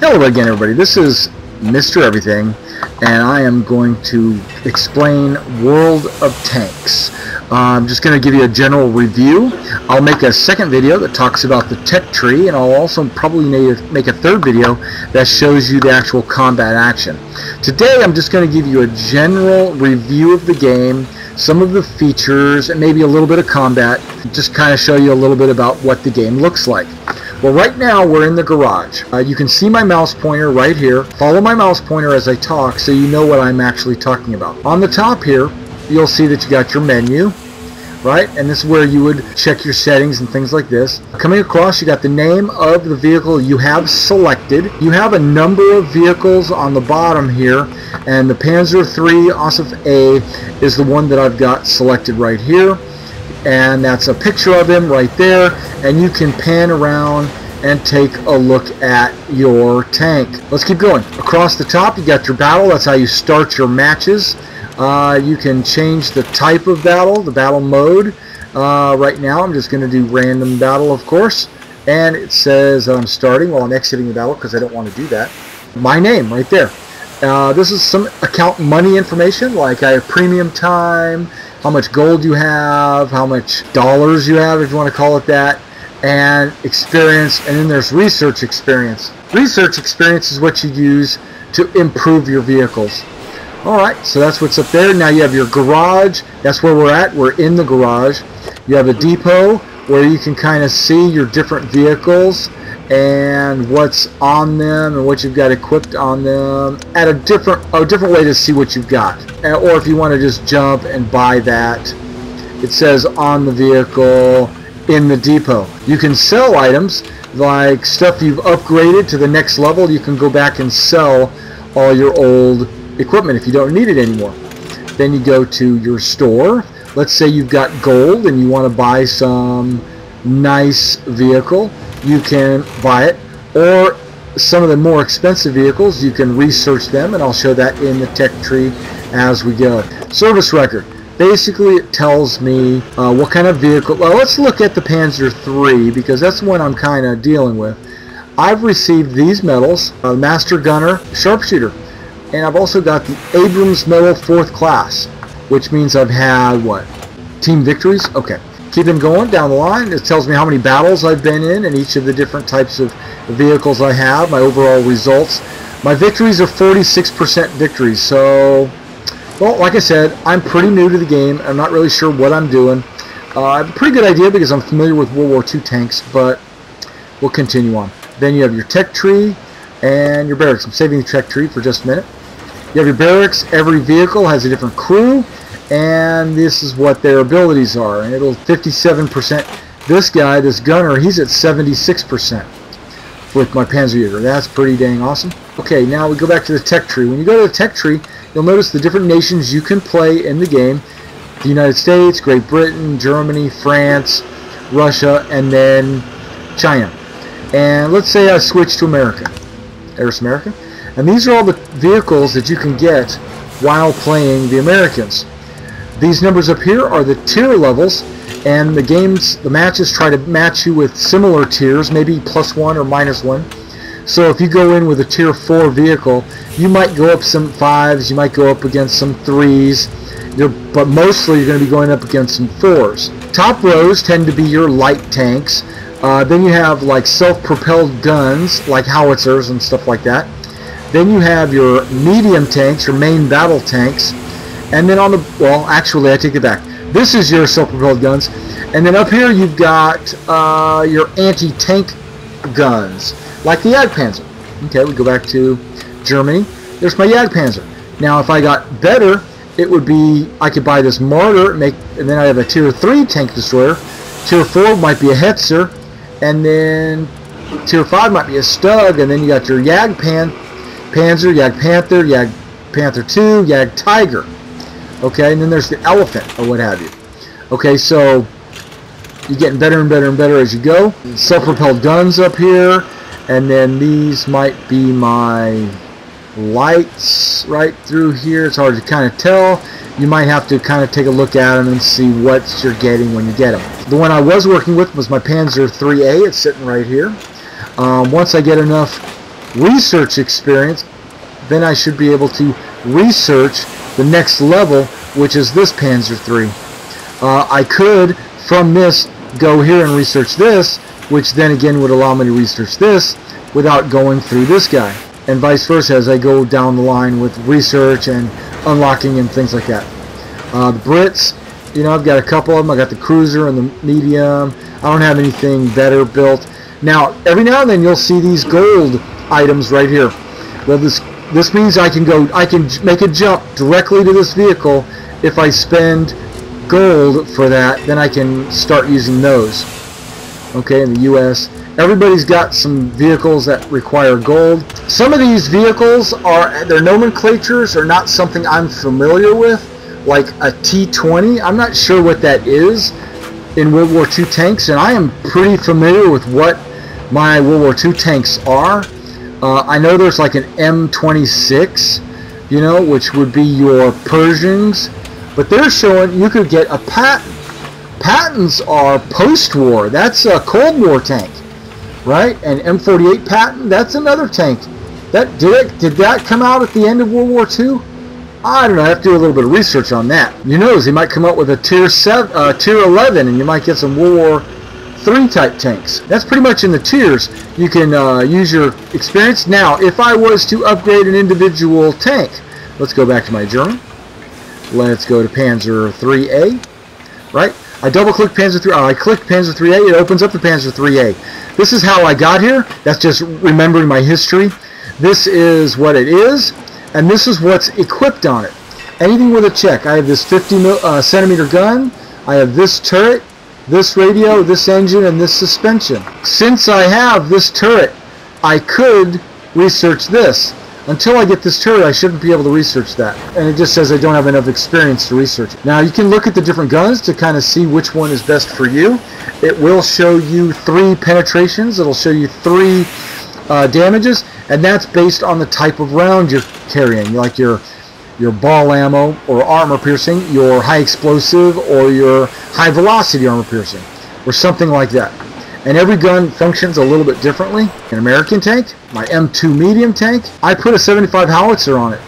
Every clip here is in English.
Hello again, everybody. This is Mr. Everything, and I am going to explain World of Tanks. I'm just going to give you a general review. I'll make a second video that talks about the tech tree, and I'll also probably make a third video that shows you the actual combat action. Today I'm just going to give you a general review of the game, some of the features, and maybe a little bit of combat, just kind of show you a little bit about what the game looks like. Well, right now we're in the garage. You can see my mouse pointer right here. Follow my mouse pointer as I talk so you know what I'm actually talking about. On the top here, you'll see that you got your menu, right? And this is where you would check your settings and things like this. Coming across, you got the name of the vehicle you have selected. You have a number of vehicles on the bottom here, and the Panzer III Ossif A is the one that I've got selected right here. And that's a picture of him right there, and you can pan around and take a look at your tank. Let's keep going. Across the top you got your battle. That's how you start your matches. You can change the type of battle, the battle mode. Right now I'm just going to do random battle, of course, and it says I'm starting while I'm exiting the battle because I don't want to do that. My name right there. This is some account money information, like I have premium time, how much gold you have, how much dollars you have, if you want to call it that, and experience, and then there's research experience. Research experience is what you use to improve your vehicles. Alright, so that's what's up there. Now you have your garage. That's where we're at. We're in the garage. You have a depot where you can kind of see your different vehicles and what's on them and what you've got equipped on them at a different way to see what you've got. Or if you want to just jump and buy that, it says on the vehicle in the depot. You can sell items like stuff you've upgraded to the next level. You can go back and sell all your old equipment if you don't need it anymore. Then you go to your store. Let's say you've got gold and you want to buy some nice vehicle. You can buy it, or some of the more expensive vehicles, you can research them, and I'll show that in the tech tree as we go. Service record. Basically it tells me what kind of vehicle. Well, let's look at the Panzer III because that's the one I'm kind of dealing with. I've received these medals, Master Gunner, Sharpshooter, and I've also got the Abrams Medal 4th class, which means I've had, what, team victories? Okay. Keeping going down the line, it tells me how many battles I've been in and each of the different types of vehicles I have, my overall results. My victories are 46% victories, so, well, like I said, I'm pretty new to the game. I'm not really sure what I'm doing. I have a pretty good idea because I'm familiar with World War II tanks, but we'll continue on. Then you have your tech tree and your barracks. I'm saving the tech tree for just a minute. You have your barracks. Every vehicle has a different crew, and this is what their abilities are. And it'll 57%. This guy, this gunner, he's at 76% with my Panzerjäger. That's pretty dang awesome. Okay, now we go back to the tech tree. When you go to the tech tree, you'll notice the different nations you can play in the game. The United States, Great Britain, Germany, France, Russia, and then China. And let's say I switch to America. There's America. And these are all the vehicles that you can get while playing the Americans. These numbers up here are the tier levels, and the matches try to match you with similar tiers, maybe +1 or -1. So if you go in with a tier 4 vehicle, you might go up some 5s, you might go up against some 3s, but mostly you're going to be going up against some 4s. Top rows tend to be your light tanks. Then you have like self-propelled guns, like howitzers and stuff like that. Then you have your medium tanks, your main battle tanks. And then on the, well, actually, I take it back. This is your self-propelled guns. And then up here you've got your anti-tank guns, like the Jagdpanzer. Okay, we go back to Germany. There's my Jagdpanzer. Now, if I got better, it would be, I could buy this Marder, and then I have a tier 3 tank destroyer. Tier 4 might be a Hetzer, and then tier 5 might be a Stug, and then you got your Jagdpanzer, Jagdpanther, Jagdpanther 2, Jagdtiger. Okay, and then there's the Elephant, or what have you. Okay, so you're getting better and better and better as you go. Self-propelled guns up here, and then these might be my lights right through here. It's hard to kind of tell. You might have to kind of take a look at them and see what you're getting when you get them. The one I was working with was my Panzer IIIA. It's sitting right here. Once I get enough research experience, then I should be able to research the next level, which is this Panzer III. I could, from this, go here and research this, which then again would allow me to research this without going through this guy, and vice versa as I go down the line with research and unlocking and things like that. The Brits, you know, I've got a couple of them. I got the cruiser and the medium. I don't have anything better built. Now, every now and then you'll see these gold items right here. Well, this means I can make a jump directly to this vehicle. If I spend gold for that, then I can start using those. Okay, in the US, everybody's got some vehicles that require gold. Some of these vehicles their nomenclatures are not something I'm familiar with, like a T-20. I'm not sure what that is in World War II tanks, and I am pretty familiar with what my World War II tanks are. I know there's like an M26, you know, which would be your Pershings, but they're showing you could get a Patton. Pattons are post-war. That's a Cold War tank, right? And M48 Patton, that's another tank. Did that come out at the end of World War II? I don't know. I have to do a little bit of research on that. You know, they might come up with a tier 11, and you might get some World War III type tanks. That's pretty much in the tiers. You can use your experience. Now, if I was to upgrade an individual tank, let's go back to my journal. Let's go to Panzer IIIA, right? I double-click Panzer III. I click Panzer IIIA. It opens up the Panzer IIIA. This is how I got here. That's just remembering my history. This is what it is, and this is what's equipped on it. Anything with a check. I have this 50 centimeter gun. I have this turret, this radio, this engine, and this suspension. Since I have this turret, I could research this. Until I get this turret, I shouldn't be able to research that. And it just says I don't have enough experience to research it. Now, you can look at the different guns to kind of see which one is best for you. It will show you 3 penetrations. It'll show you 3 damages, and that's based on the type of round you're carrying, like your ball ammo or armor piercing, your high explosive or your high velocity armor piercing, or something like that. And every gun functions a little bit differently. An American tank, my M2 medium tank, I put a 75 howitzer on it.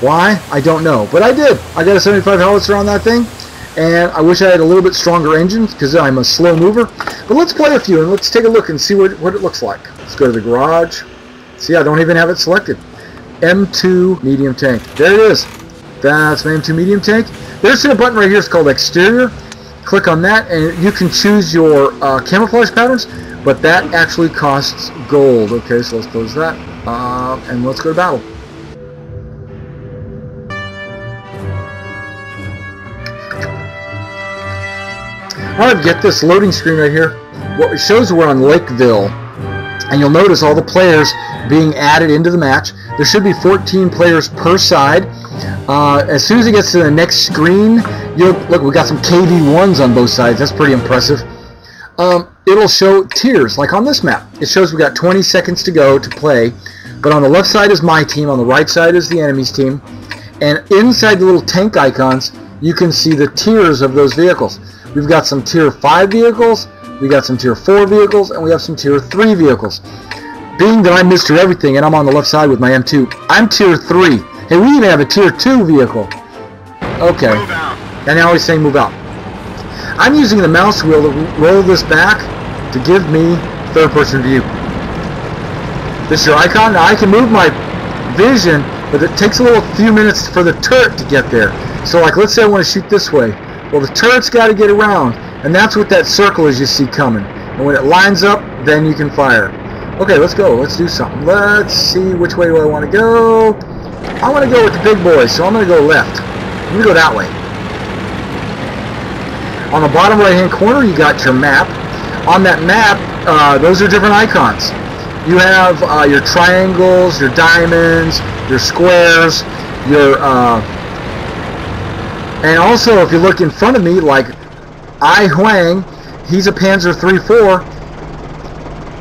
Why? I don't know, but I did. I got a 75 howitzer on that thing, and I wish I had a little bit stronger engine because I'm a slow mover. But let's play a few and let's take a look and see what it looks like. Let's go to the garage. See, I don't even have it selected. M2 medium tank. There it is. That's my M2 medium tank. There's a button right here. It's called exterior. Click on that and you can choose your camouflage patterns, but that actually costs gold. Okay, so let's close that and let's go to battle. Alright, get this loading screen right here. What it shows we're on Lakeville, and you'll notice all the players being added into the match. There should be 14 players per side. As soon as it gets to the next screen, look, we got some KV-1s on both sides. That's pretty impressive. It'll show tiers, like on this map. It shows we got 20 seconds to go to play, but on the left side is my team, on the right side is the enemy's team, and inside the little tank icons, you can see the tiers of those vehicles. We've got some tier 5 vehicles, we got some tier 4 vehicles, and we have some tier 3 vehicles. Being that I'm Mr. Everything and I'm on the left side with my M2, I'm tier 3. Hey, we even have a tier 2 vehicle. Okay. And now he's saying move out. I'm using the mouse wheel to roll this back to give me third-person view. This is your icon. Now I can move my vision, but it takes a few minutes for the turret to get there. So like, let's say I want to shoot this way. Well, the turret's got to get around, and that's what that circle is you see coming. And when it lines up, then you can fire. Okay, let's go. Let's do something. Let's see which way do I want to go. I want to go with the big boys, so I'm going to go left. I'm going to go that way. On the bottom right-hand corner, you got your map. On that map, those are different icons. You have your triangles, your diamonds, your squares, your... and also, if you look in front of me, like Ai Huang, he's a Panzer III-4,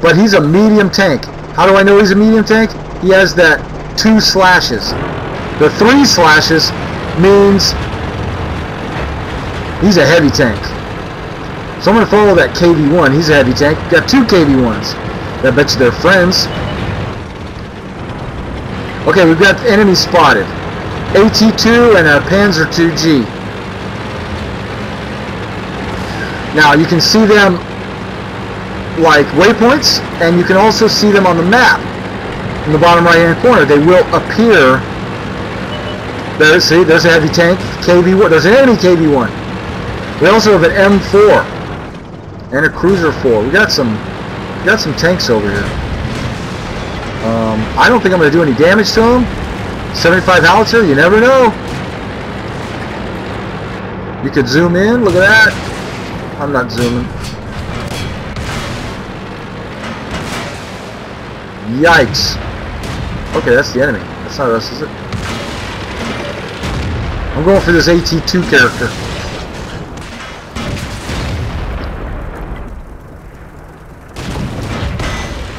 but he's a medium tank. How do I know he's a medium tank? He has that 2 slashes. The 3 slashes means he's a heavy tank. So I'm going to follow that KV-1. He's a heavy tank. Got 2 KV-1s. I bet you they're friends. Okay, we've got enemy spotted. AT-2 and a Panzer IIG. Now you can see them like waypoints, and you can also see them on the map in the bottom right hand corner. They will appear. There, see, there's a heavy tank, KV-1. There's an enemy KV-1. We also have an M4 and a Cruiser 4. We got some tanks over here. I don't think I'm going to do any damage to them. 75 howitzer, you never know. You could zoom in. Look at that. I'm not zooming. Yikes. Okay, that's the enemy. That's not us, is it? I'm going for this AT-2 character.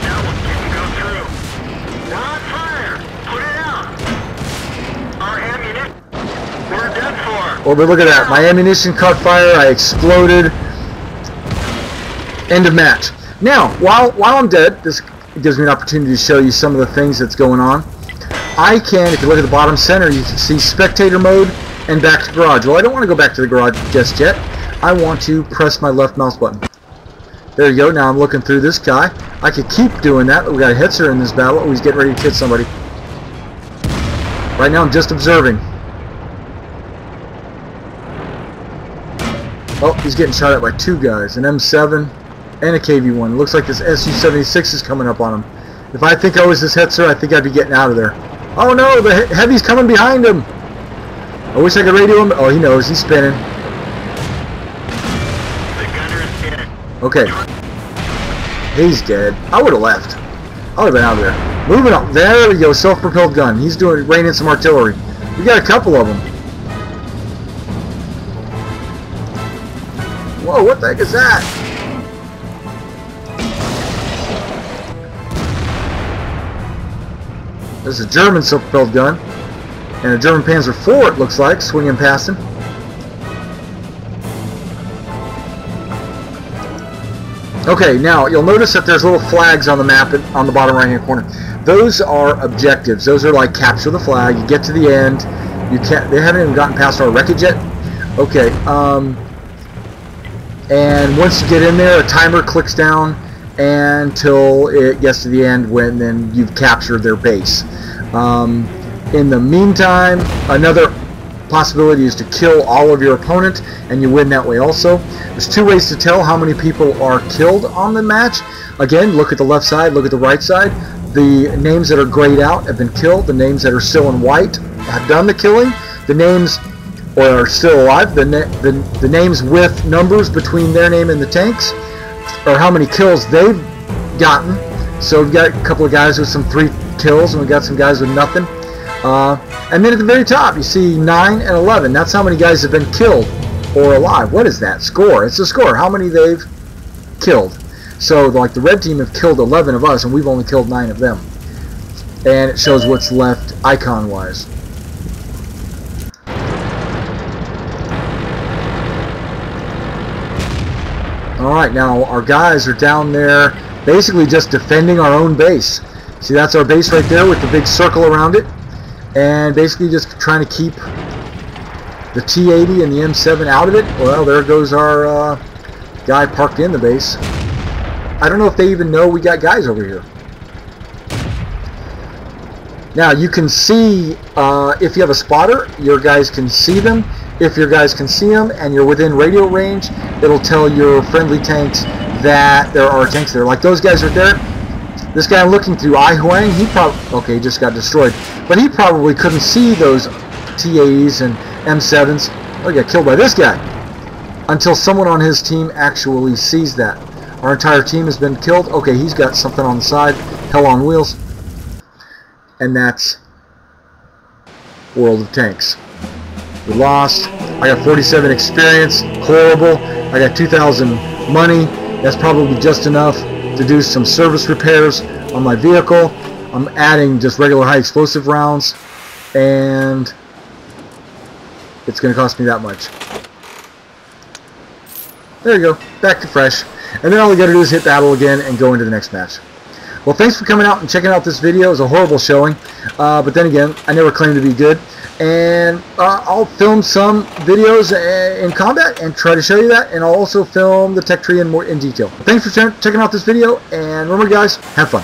That one didn't go through. Not fire! Put it out! Our ammunition, we're dead for. Oh, but look at that. My ammunition caught fire. I exploded. End of match. Now, while I'm dead, this gives me an opportunity to show you some of the things that's going on. I can, if you look at the bottom center, you can see spectator mode and back to garage. Well, I don't want to go back to the garage just yet. I want to press my left mouse button. There you go. Now I'm looking through this guy. I could keep doing that. We got a Hitzer in this battle. Oh, he's getting ready to hit somebody. Right now I'm just observing. Oh, he's getting shot at by two guys. An M7 and a KV-1. Looks like this Su-76 is coming up on him. If I think I was this Hitzer, I think I'd be getting out of there. Oh no, the heavy's coming behind him. I wish I could radio him. Oh, he knows. He's spinning. The gunner is dead. Okay. He's dead. I would have left. I would have been out of there. Moving on. There we go. Self-propelled gun. He's raining some artillery. We got a couple of them. Whoa, what the heck is that? There's a German self-propelled gun. And a German Panzer IV, it looks like, swinging past him. Okay, now you'll notice that there's little flags on the map on the bottom right hand corner. Those are objectives. Those are like capture the flag. You get to the end. You can't. They haven't even gotten past our wreckage yet. Okay. And once you get in there, a timer clicks down until it gets to the end, when then you've captured their base. In the meantime, another possibility is to kill all of your opponent, and you win that way also. There's two ways to tell how many people are killed on the match. Again, look at the left side, look at the right side. The names that are grayed out have been killed. The names that are still in white have done the killing. The names are still alive. The names with numbers between their name and the tanks, or how many kills they've gotten. So we've got a couple of guys with some 3 kills, and we've got some guys with nothing. And then at the very top, you see 9 and 11. That's how many guys have been killed or alive. What is that? Score. It's a score. How many they've killed. So, like, the red team have killed 11 of us, and we've only killed 9 of them. And it shows what's left icon-wise. Alright, now our guys are down there basically just defending our own base. See, that's our base right there with the big circle around it. And basically just trying to keep the T-80 and the M7 out of it. Well, there goes our guy parked in the base. I don't know if they even know we got guys over here. Now, you can see, if you have a spotter, your guys can see them. If your guys can see them and you're within radio range, it'll tell your friendly tanks that there are tanks there. Like those guys right there. This guy I'm looking through, Ai Huang, he probably, okay, he just got destroyed. But he probably couldn't see those T-80s and M7s. Oh, he got killed by this guy. Until someone on his team actually sees that. Our entire team has been killed. Okay, he's got something on the side. Hell on wheels. And that's World of Tanks. We lost. I got 47 experience. Horrible. I got 2,000 money. That's probably just enough to do some service repairs on my vehicle. I'm adding just regular high explosive rounds, and it's going to cost me that much. There you go, back to fresh. And then all we got to do is hit battle again and go into the next match. Well, thanks for coming out and checking out this video. It was a horrible showing, but then again, I never claimed to be good. And I'll film some videos in combat and try to show you that, and I'll also film the tech tree in detail. Thanks for checking out this video, and remember guys, have fun.